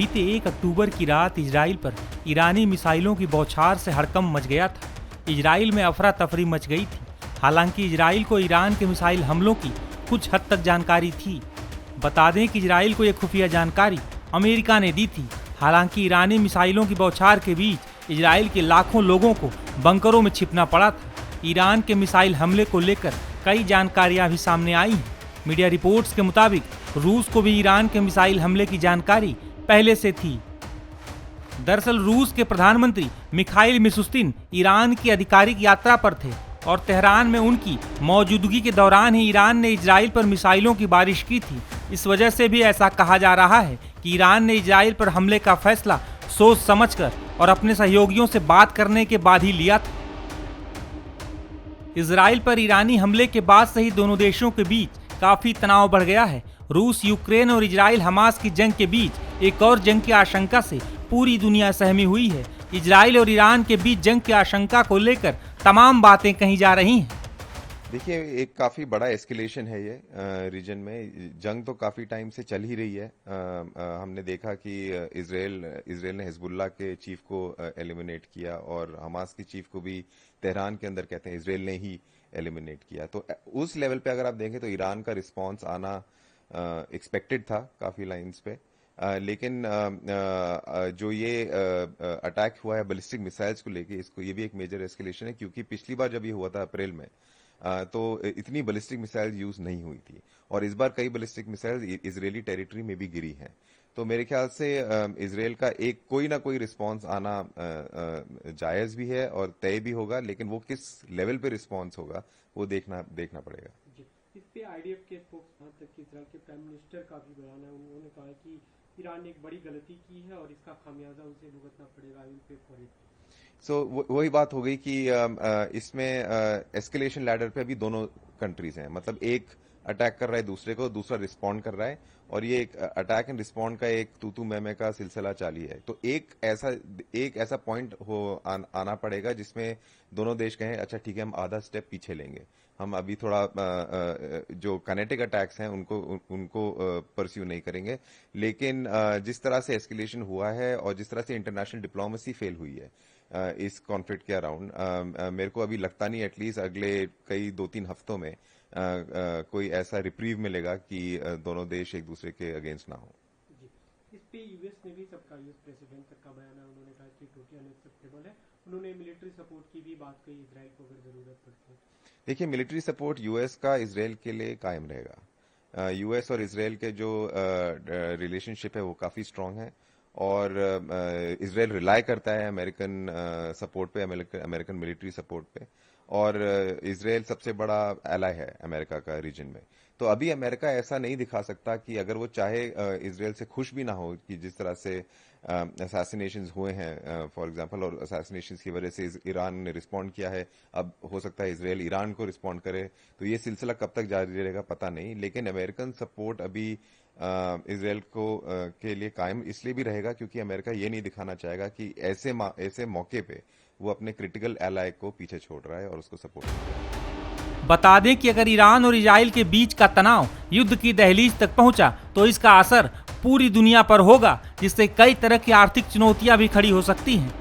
बीते 1 अक्टूबर की रात इजराइल पर ईरानी मिसाइलों की बौछार से हड़कंप मच गया था। इजराइल में अफरा तफरी मच गई थी। हालांकि इजराइल को ईरान के मिसाइल हमलों की कुछ हद तक जानकारी थी। बता दें कि इजराइल को यह खुफिया जानकारी अमेरिका ने दी थी। हालांकि ईरानी मिसाइलों की बौछार के बीच इजराइल के लाखों लोगों को बंकरों में छिपना पड़ा था। ईरान के मिसाइल हमले को लेकर कई जानकारियां भी सामने आई हैं। मीडिया रिपोर्ट्स के मुताबिक रूस को भी ईरान के मिसाइल हमले की जानकारी पहले से थी। दरअसल रूस के प्रधानमंत्री मिखाइल मिशुस्तिन ईरान की आधिकारिक यात्रा पर थे और तेहरान में उनकी मौजूदगी के दौरान ही ईरान ने इजराइल पर मिसाइलों की बारिश की थी। इस वजह से भी ऐसा कहा जा रहा है कि ईरान ने इजराइल पर हमले का फैसला सोच समझकर और अपने सहयोगियों से बात करने के बाद ही लिया था। इजराइल पर ईरानी हमले के बाद से ही दोनों देशों के बीच काफी तनाव बढ़ गया है। रूस यूक्रेन और इजराइल हमास की जंग के बीच एक और जंग की आशंका से पूरी दुनिया सहमी हुई है। इजराइल और ईरान के बीच जंग की आशंका को लेकर तमाम बातें कही जा रही हैं। देखिए, एक काफ़ी बड़ा एस्केलेशन है ये रीजन में। जंग तो काफ़ी टाइम से चल ही रही है। हमने देखा कि इजराइल ने हिजबुल्लाह के चीफ को एलिमिनेट किया और हमास की चीफ को भी तेहरान के अंदर कहते हैं इजराइल ने ही एलिमिनेट किया। तो उस लेवल पे अगर आप देखें तो ईरान का रिस्पॉन्स आना एक्सपेक्टेड था काफ़ी लाइंस पे। लेकिन जो ये अटैक हुआ है बैलिस्टिक मिसाइल्स को लेके, इसको ये भी एक मेजर एस्केलेशन है, क्योंकि पिछली बार जब ये हुआ था अप्रैल में तो इतनी बैलिस्टिक मिसाइल यूज नहीं हुई थी और इस बार कई बैलिस्टिक मिसाइल इजरायली टेरिटरी में भी गिरी हैं। तो मेरे ख्याल से इजराइल का एक कोई ना कोई रिस्पांस आना जायज भी है और तय भी होगा, लेकिन वो किस लेवल पे रिस्पांस होगा वो देखना पड़ेगा। इस पे आईडीएफ के इजराइल के प्राइम मिनिस्टर का भी बयान है। उन्होंने कहा कि ईरान ने एक बड़ी गलती की है और इसका खामियाजा उसे भुगतना पड़ेगा। I will pay for it. वही बात हो गई कि इसमें एस्केलेशन लैडर पे अभी दोनों कंट्रीज हैं। मतलब एक अटैक कर रहा है दूसरे को, दूसरा रिस्पॉन्ड कर रहा है और ये एक अटैक एंड रिस्पॉन्ड का एक तू मैं का सिलसिला जारी है। तो एक ऐसा पॉइंट आना पड़ेगा जिसमें दोनों देश कहें अच्छा ठीक है, हम आधा स्टेप पीछे लेंगे, हम अभी थोड़ा जो काइनेटिक अटैक्स हैं उनको परस्यू नहीं करेंगे। लेकिन जिस तरह से एस्केलेशन हुआ है और जिस तरह से इंटरनेशनल डिप्लोमेसी फेल हुई है इस कॉन्फ्लिक्ट के अराउंड, मेरे को अभी लगता नहीं एटलीस्ट अगले कई 2-3 हफ्तों में कोई ऐसा रिप्रीव मिलेगा कि दोनों देश एक दूसरे के अगेंस्ट ना हो। इस पे यूएस ने भी सबका, यूएस प्रेसिडेंट तक का बयान है। उन्होंने कहा कि टोटली अनएक्सेप्टेबल है। उन्होंने मिलिट्री सपोर्ट की भी बात कही इजराइल को अगर जरूरत पड़ती है। देखिए, मिलिट्री सपोर्ट यूएस का इजराइल के लिए कायम रहेगा। यूएस और इजराइल के जो रिलेशनशिप है वो काफी स्ट्रांग है और इजराइल रिलाय करता है अमेरिकन सपोर्ट पे, अमेरिकन मिलिट्री सपोर्ट पे, और इजराइल सबसे बड़ा एलाय है अमेरिका का रीजन में। तो अभी अमेरिका ऐसा नहीं दिखा सकता कि अगर वो चाहे इजराइल से खुश भी ना हो कि जिस तरह से असैसिनेशंस हुए हैं फॉर एग्जांपल, और असैसिनेशंस की वजह से ईरान ने रिस्पॉन्ड किया है, अब हो सकता है इजराइल ईरान को रिस्पॉन्ड करे, तो ये सिलसिला कब तक जारी रहेगा पता नहीं। लेकिन अमेरिकन सपोर्ट अभी इजराइल को के लिए कायम इसलिए भी रहेगा क्योंकि अमेरिका ये नहीं दिखाना चाहेगा कि ऐसे मौके पे वो अपने क्रिटिकल एलाय को पीछे छोड़ रहा है और उसको सपोर्ट कर रहा है। बता दें कि अगर ईरान और इजराइल के बीच का तनाव युद्ध की दहलीज तक पहुंचा तो इसका असर पूरी दुनिया पर होगा, जिससे कई तरह की आर्थिक चुनौतियां भी खड़ी हो सकती हैं।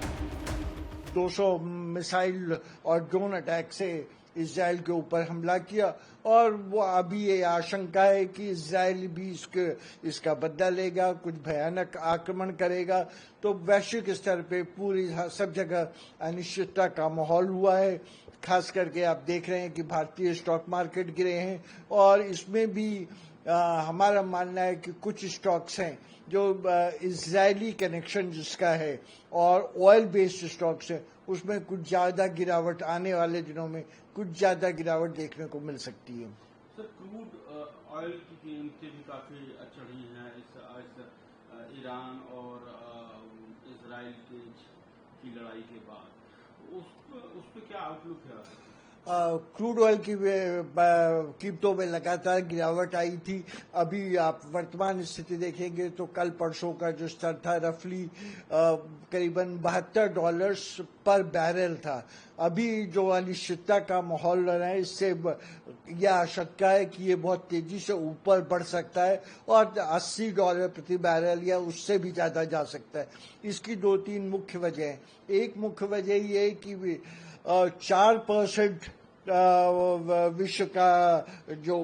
200 मिसाइल और ड्रोन अटैक से इजराइल के ऊपर हमला किया और वो अभी ये आशंका है कि इजराइल भी इसका बदला लेगा, कुछ भयानक आक्रमण करेगा। तो वैश्विक स्तर पे पूरी सब जगह अनिश्चितता का माहौल हुआ है। खास करके आप देख रहे हैं कि भारतीय स्टॉक मार्केट गिरे हैं और इसमें भी हमारा मानना है कि कुछ स्टॉक्स हैं जो इजरायली कनेक्शन जिसका है और ऑयल बेस्ड स्टॉक्स हैं, उसमें कुछ ज्यादा गिरावट आने वाले दिनों में कुछ ज्यादा गिरावट देखने को मिल सकती है। सर, क्रूड ऑयल की कीमतें भी काफी चढ़ी हैं इस ईरान और इजराइल की लड़ाई के बाद। उस पर क्या आउटलुक है? क्रूड ऑयल की कीमतों में लगातार गिरावट आई थी। अभी आप वर्तमान स्थिति देखेंगे तो कल परसों का जो स्तर था रफली करीबन $72 पर बैरल था। अभी जो अनिश्चितता का माहौल रहा है, इससे यह आशंका है कि ये बहुत तेजी से ऊपर बढ़ सकता है और $80 प्रति बैरल या उससे भी ज्यादा जा सकता है। इसकी 2-3 मुख्य वजह है। एक मुख्य वजह ये है कि 4% विश्व का जो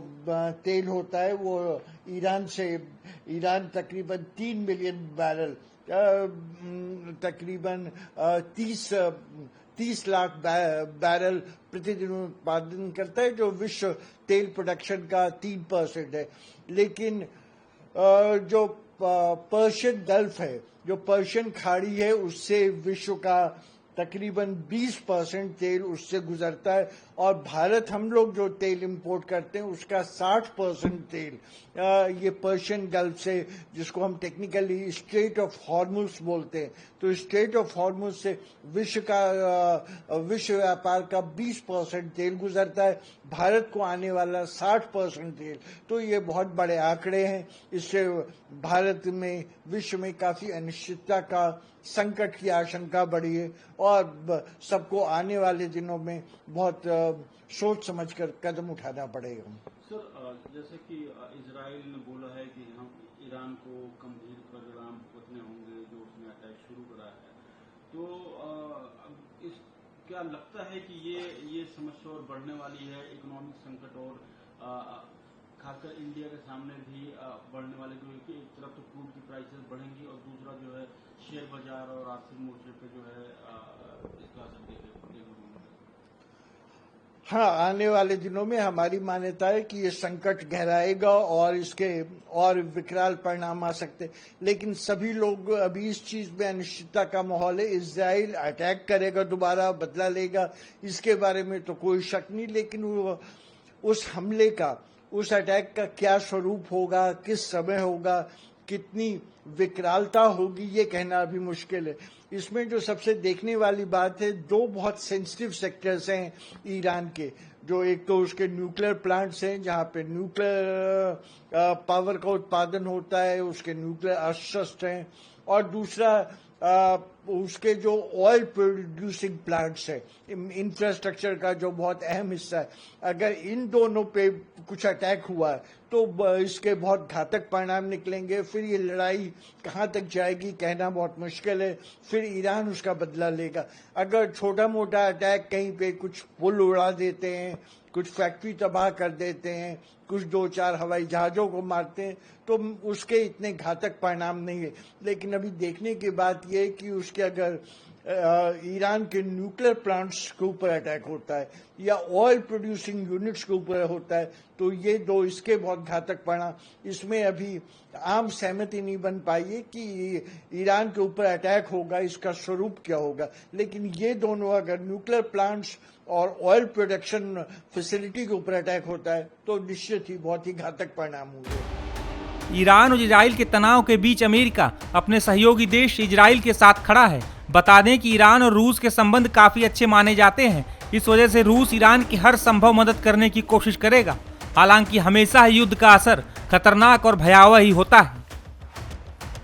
तेल होता है वो ईरान तकरीबन 3 मिलियन बैरल तकरीबन 30 लाख बैरल प्रतिदिन उत्पादन करता है, जो विश्व तेल प्रोडक्शन का 3% है। लेकिन जो पर्शियन गल्फ है, जो पर्शियन खाड़ी है, उससे विश्व का तकरीबन 20% तेल उससे गुजरता है और भारत, हम लोग जो तेल इंपोर्ट करते हैं उसका 60% तेल ये पर्शियन गल्फ से, जिसको हम टेक्निकली स्ट्रेट ऑफ हॉर्मुज बोलते हैं, तो स्ट्रेट ऑफ हॉर्मुज से विश्व व्यापार का 20% तेल गुजरता है, भारत को आने वाला 60% तेल। तो ये बहुत बड़े आंकड़े हैं। इससे भारत में, विश्व में काफी अनिश्चितता का, संकट की आशंका बढ़ी है और सबको आने वाले दिनों में बहुत सोच समझकर कदम उठाना पड़ेगा। सर, जैसे कि इजराइल ने बोला है कि हम ईरान को गंभीर परिणाम भुगतने होंगे जो उसने अटैक शुरू करा है, तो क्या लगता है कि ये समस्या और बढ़ने वाली है, इकोनॉमिक संकट और खासकर इंडिया के सामने भी बढ़ने वाले, क्योंकि एक तरफ तो क्रूड की प्राइसेस बढ़ेंगी और दूसरा जो है शेयर बाजार और आर्थिक मोर्चे पे जो है इसका असर देखने को मिलेगा। हाँ, आने वाले दिनों में हमारी मान्यता है कि ये संकट गहराएगा और इसके और विकराल परिणाम आ सकते। लेकिन सभी लोग अभी इस चीज में अनिश्चितता का माहौल है। इजराइल अटैक करेगा, दोबारा बदला लेगा, इसके बारे में तो कोई शक नहीं। लेकिन वो उस हमले का, उस अटैक का क्या स्वरूप होगा, किस समय होगा, कितनी विकरालता होगी, ये कहना अभी मुश्किल है। इसमें जो सबसे देखने वाली बात है, 2 बहुत सेंसिटिव सेक्टर्स हैं ईरान के, जो एक तो उसके न्यूक्लियर प्लांट्स हैं जहां पे न्यूक्लियर पावर का उत्पादन होता है, उसके न्यूक्लियर अस्त्र हैं, और दूसरा उसके जो ऑयल प्रोड्यूसिंग प्लांट्स है, इंफ्रास्ट्रक्चर का जो बहुत अहम हिस्सा है। अगर इन दोनों पे कुछ अटैक हुआ तो इसके बहुत घातक परिणाम निकलेंगे। फिर ये लड़ाई कहां तक जाएगी कहना बहुत मुश्किल है। फिर ईरान उसका बदला लेगा। अगर छोटा मोटा अटैक, कहीं पे कुछ पुल उड़ा देते हैं, कुछ फैक्ट्री तबाह कर देते हैं, कुछ 2-4 हवाई जहाजों को मारते हैं, तो उसके इतने घातक परिणाम नहीं है। लेकिन अभी देखने की बात यह है कि उसके अगर ईरान के न्यूक्लियर प्लांट्स के ऊपर अटैक होता है या ऑयल प्रोड्यूसिंग यूनिट्स के ऊपर होता है, तो ये 2 इसके बहुत घातक परिणाम। इसमें अभी आम सहमति नहीं बन पाई है कि ईरान के ऊपर अटैक होगा, इसका स्वरूप क्या होगा। लेकिन ये दोनों, अगर न्यूक्लियर प्लांट्स और ऑयल प्रोडक्शन फैसिलिटी के ऊपर अटैक होता है तो निश्चित ही बहुत ही घातक परिणाम होंगे। ईरान और इजराइल के तनाव के बीच अमेरिका अपने सहयोगी देश इजराइल के साथ खड़ा है। बता दें कि ईरान और रूस के संबंध काफी अच्छे माने जाते हैं। इस वजह से रूस ईरान की हर संभव मदद करने की कोशिश करेगा। हालांकि हमेशा युद्ध का असर खतरनाक और भयावह ही होता है।